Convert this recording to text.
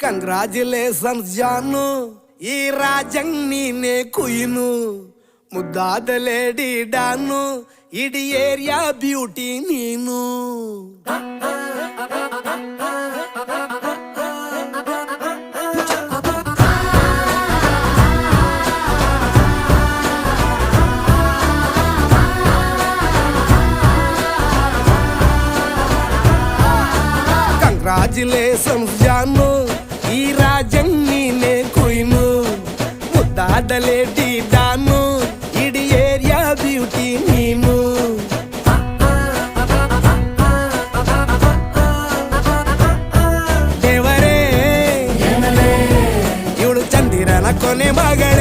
Congratulations ಜಾನು, ಈ ರಾಜಂಗ್ ನೀನೆ ಕುಯ್ನು, ಮುದ್ದಾದ ಲೇಡಿ ಡಾನು, ಇಡೀ ಏರಿಯಾ ಬ್ಯೂಟಿ ನೀನು. ಕಂಗ್ರಾಚುಲೇಷನ್ಸ್ ಜಾನು, ಈ ರಾಜಂಗ್ ನೀನೆ ಕುಯ್ನು, ಮುದ್ದಾದ ಲೇಡಿ ಡಾನು, ಇಡೀ ಏರಿಯಾ ಬ್ಯೂಟಿ ನೀನು. ದೇವರೇ ಇವಳು ಚಂದಿರನ ಕೊನೆ ಮಗಳೇ.